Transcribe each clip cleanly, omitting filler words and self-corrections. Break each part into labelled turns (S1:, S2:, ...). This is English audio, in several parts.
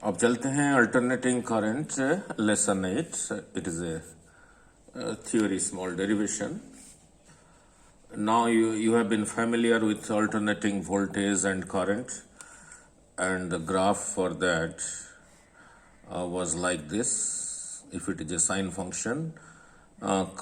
S1: अब चलते हैं alternating current lesson 8. It is a theory small derivation. Now you have been familiar with alternating voltage and current, and the graph for that was like this. If it is a sine function,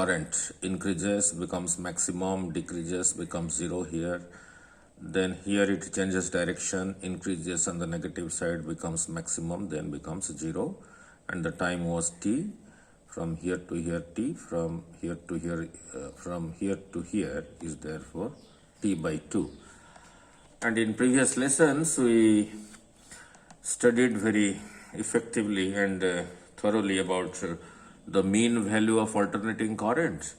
S1: current increases becomes maximum, decreases becomes zero here. Then here it changes direction, increases on the negative side, becomes maximum, then becomes zero, and the time was t. From here to here t, from here to here is therefore t by 2. And in previous lessons we studied very effectively and thoroughly about the mean value of alternating current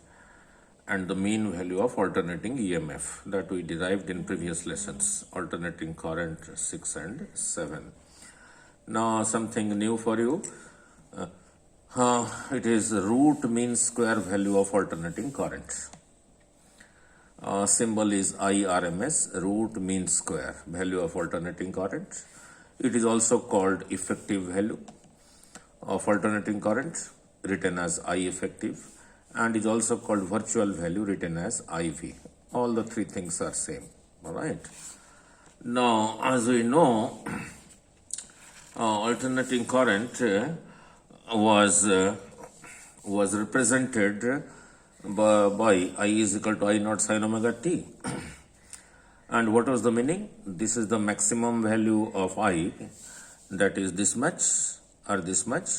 S1: and the mean value of alternating EMF that we derived in previous lessons, alternating current 6 and 7. Now something new for you. It is root mean square value of alternating current. Symbol is IRMS, root mean square value of alternating current. It is also called effective value of alternating current, written as I effective, and is also called virtual value, written as IV. All the three things are same. All right. Now, as we know, alternating current was represented by I is equal to I naught sin omega t. And what was the meaning? This is the maximum value of I, that is this much or this much.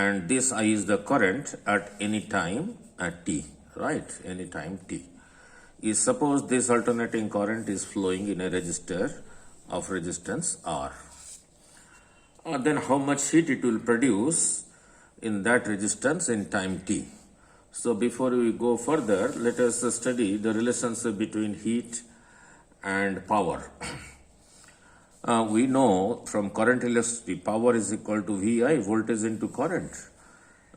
S1: And this I is the current at any time at t, right? Any time t. Is suppose this alternating current is flowing in a resistor of resistance R. Then how much heat it will produce in that resistance in time t. So before we go further, let us study the relationship between heat and power. We know from current electricity, power is equal to VI, voltage into current.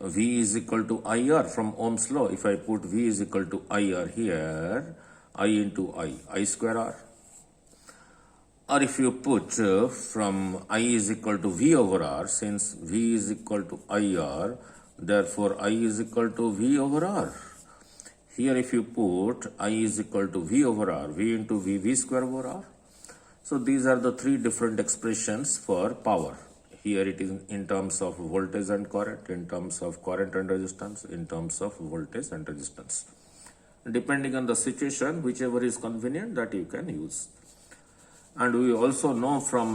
S1: V is equal to IR from Ohm's law. If I put V is equal to IR here, I into I square R. Or if you put from I is equal to V over R, since V is equal to IR, therefore I is equal to V over R. Here if you put I is equal to V over R, V into V square over R. So these are the three different expressions for power. Here it is in terms of voltage and current, in terms of current and resistance, in terms of voltage and resistance. Depending on the situation, whichever is convenient, that you can use. And we also know from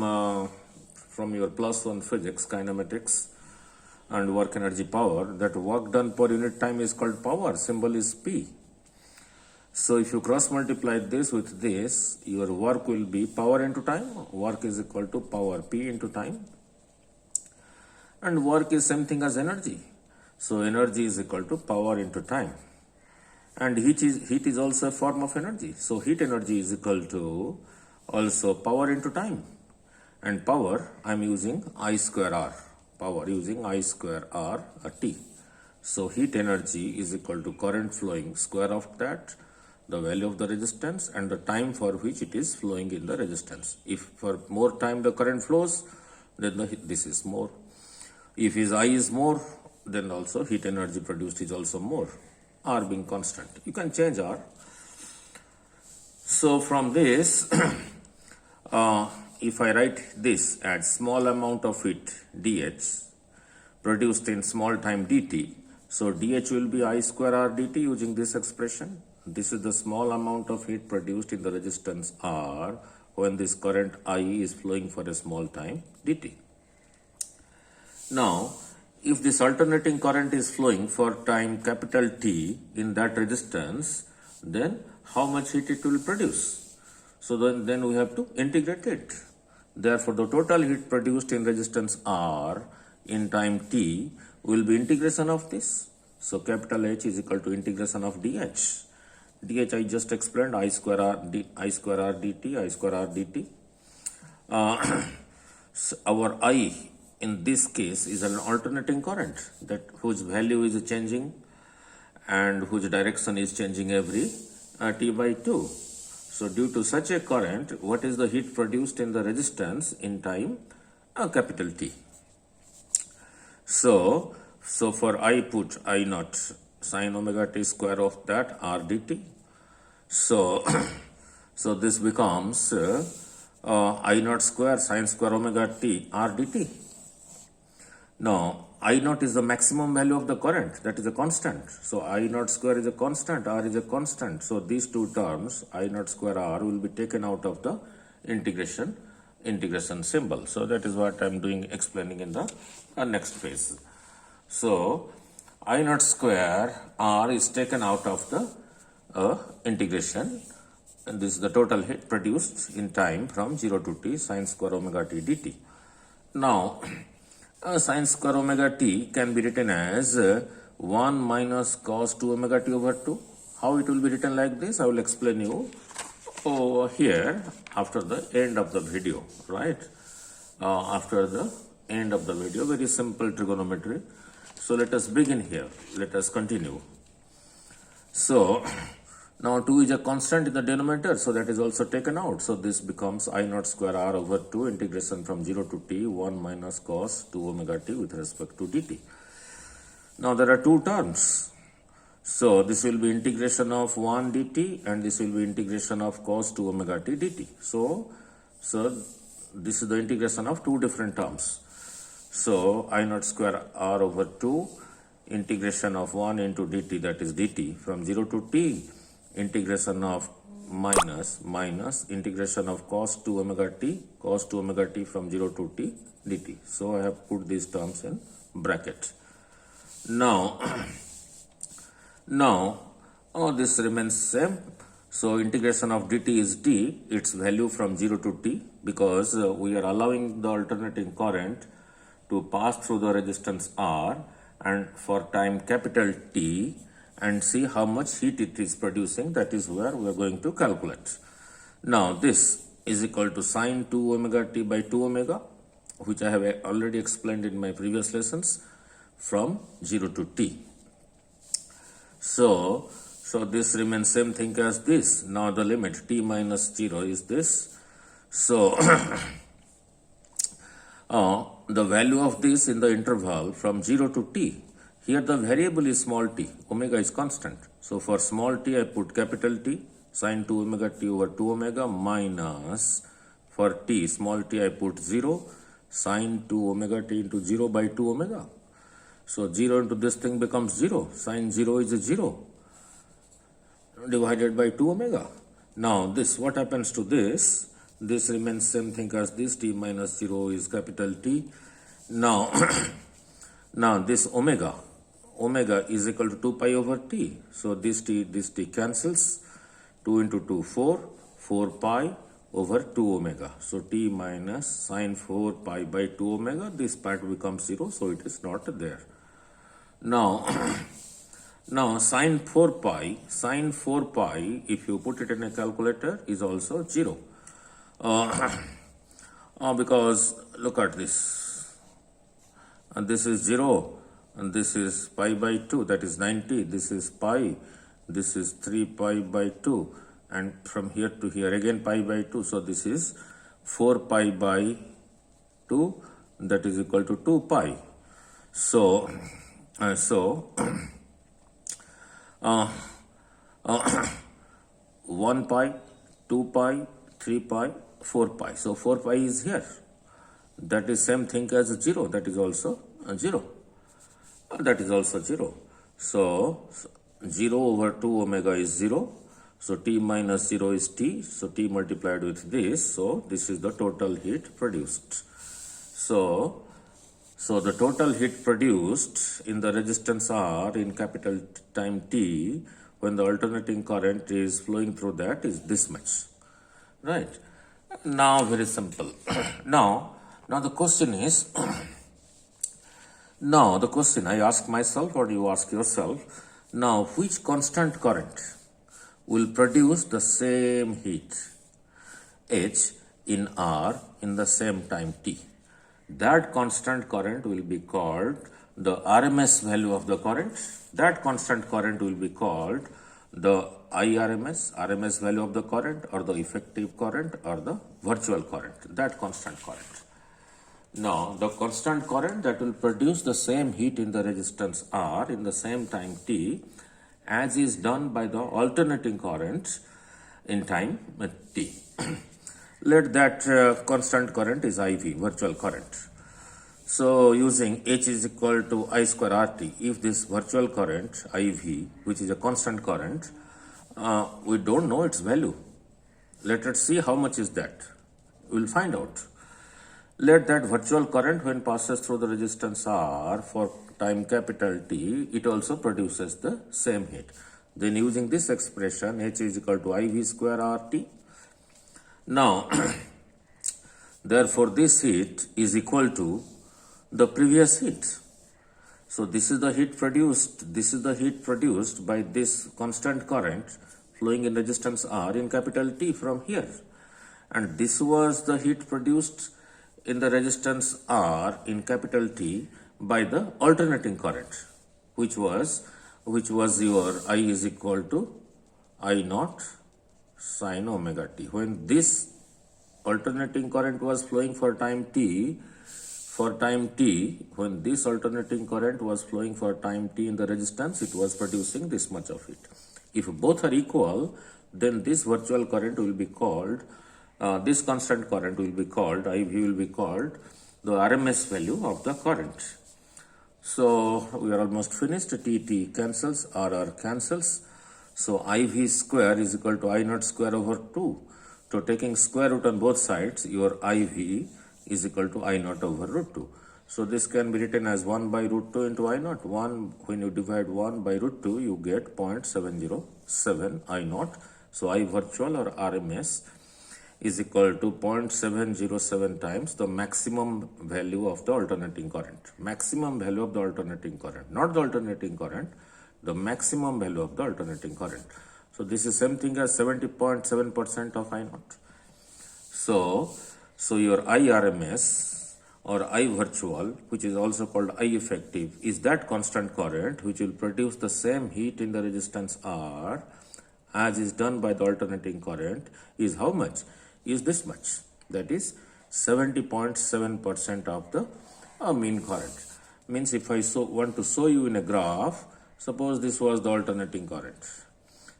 S1: your +1 physics, kinematics and work energy power, that work done per unit time is called power. Symbol is P. So if you cross multiply this with this, your work will be power into time. Work is equal to power P into time. And work is same thing as energy. So energy is equal to power into time. And heat is also a form of energy. So heat energy is equal to also power into time. And power, I am using I square R. Power using I square R T. So heat energy is equal to current flowing square of that, the value of the resistance, and the time for which it is flowing in the resistance. If for more time the current flows, then this is more. If his I is more, then also heat energy produced is also more, R being constant. You can change R. So from this, if I write this as small amount of heat dH produced in small time dt, so dH will be I square R dt using this expression. This is the small amount of heat produced in the resistance R when this current I is flowing for a small time dt. Now, if this alternating current is flowing for time capital T in that resistance, then how much heat it will produce? So then we have to integrate it. Therefore, the total heat produced in resistance R in time T will be integration of this. So capital H is equal to integration of dH. dH I just explained, I square R dt, I square R dt. So our I in this case is an alternating current that whose value is changing and whose direction is changing every t by 2. So due to such a current, what is the heat produced in the resistance in time capital T? So for I put I naught sine omega t square of that r dt. So so this becomes I naught square sine square omega t r dt. Now I naught is the maximum value of the current, that is a constant. So I naught square is a constant, r is a constant. So these two terms, I naught square r, will be taken out of the integration symbol. So that is what I am doing, explaining in the next phase. So I naught square r is taken out of the integration, and this is the total heat produced in time from 0 to t sine square omega t dt. Now sine square omega t can be written as 1 minus cos 2 omega t over 2. How it will be written like this, I will explain you over here after the end of the video, right? After the end of the video, very simple trigonometry. So let us begin here. Let us continue. So now 2 is a constant in the denominator, so that is also taken out. So this becomes I naught square r over 2 integration from 0 to t 1 minus cos 2 omega t with respect to dt. Now there are two terms. So this will be integration of 1 dt and this will be integration of cos 2 omega t dt. So this is the integration of two different terms. So I naught square r over 2 integration of 1 into dt, that is dt, from 0 to t integration of minus integration of cos 2 omega t from 0 to t dt. So I have put these terms in bracket. Now this remains same. So integration of dt is d, its value from 0 to t, because we are allowing the alternating current to pass through the resistance R and for time capital T, and see how much heat it is producing. That is where we are going to calculate. Now this is equal to sine 2 omega t by 2 omega, which I have already explained in my previous lessons, from 0 to t. So this remains same thing as this. Now the limit t minus 0 is this. So the value of this in the interval from 0 to t, here the variable is small t, omega is constant. So for small t I put capital T, sine 2 omega t over 2 omega, minus for t, small t I put 0, sine 2 omega t into 0 by 2 omega. So 0 into this thing becomes 0, sine 0 is a 0 divided by 2 omega. Now this, what happens to this? This remains same thing as this, t minus 0 is capital T. Now this omega is equal to 2 pi over t. So this t cancels. 2 into 2, 4 pi over 2 omega. So t minus sine 4 pi by 2 omega, this part becomes 0, so it is not there. Now sine 4 pi, if you put it in a calculator, is also 0. Because look at this, and this is 0 and this is pi by 2, that is 90, this is pi, this is 3 pi by 2, and from here to here again pi by 2, so this is 4 pi by 2, that is equal to 2 pi. So 1 pi, 2 pi, 3 pi, 4 pi. So 4 pi is here. That is same thing as 0. That is also 0. That is also 0. So 0 over 2 omega is 0. So t minus 0 is t. So t multiplied with this. So this is the total heat produced. So the total heat produced in the resistance R in capital time t, when the alternating current is flowing through that, is this much. Right? Now very simple. Now the question is, now the question I ask myself or you ask yourself, now which constant current will produce the same heat H in R in the same time t? That constant current will be called the RMS value of the current. That constant current will be called the RMS value of the current, or the effective current, or the virtual current, that constant current. Now, the constant current that will produce the same heat in the resistance R in the same time t as is done by the alternating current in time t. Let that constant current is IV, virtual current. So, using H is equal to I square RT, if this virtual current IV, which is a constant current, we don't know its value. Let us see how much is that. We will find out. Let that virtual current, when passes through the resistance R for time capital T, it also produces the same heat. Then using this expression, H is equal to IV square RT. Now, therefore this heat is equal to the previous heat. So this is the heat produced by this constant current flowing in resistance R in capital T from here. And this was the heat produced in the resistance R in capital T by the alternating current, which was your I is equal to I naught sine omega t. When this alternating current was flowing for time t, when this alternating current was flowing for time t in the resistance, it was producing this much of heat. If both are equal, then this virtual current will be called, this constant current will be called, IV will be called the RMS value of the current. So, we are almost finished. T cancels, RR cancels. So, IV square is equal to I naught square over 2. So, taking square root on both sides, your IV is equal to I naught over root 2. So, this can be written as 1 by root 2 into I naught. When you divide 1 by root 2, you get 0.707 I naught. So, I virtual or RMS is equal to 0.707 times the maximum value of the alternating current. Maximum value of the alternating current, not the alternating current, the maximum value of the alternating current. So, this is same thing as 70.7% of I naught. So, your IRMS or I virtual, which is also called I effective, is that constant current which will produce the same heat in the resistance R as is done by the alternating current, is how much? Is this much. That is 70.7% of the mean current. Means if I want to show you in a graph, suppose this was the alternating current.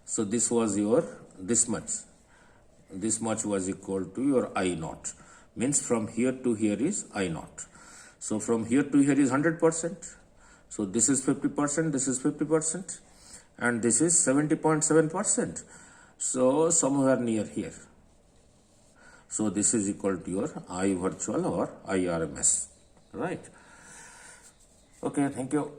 S1: So this was your, this much was equal to your I naught. Means from here to here is I naught. So from here to here is 100%. So this is 50%, this is 50%, and this is 70.7%. So somewhere near here. So this is equal to your I virtual or IRMS, right? Okay, thank you.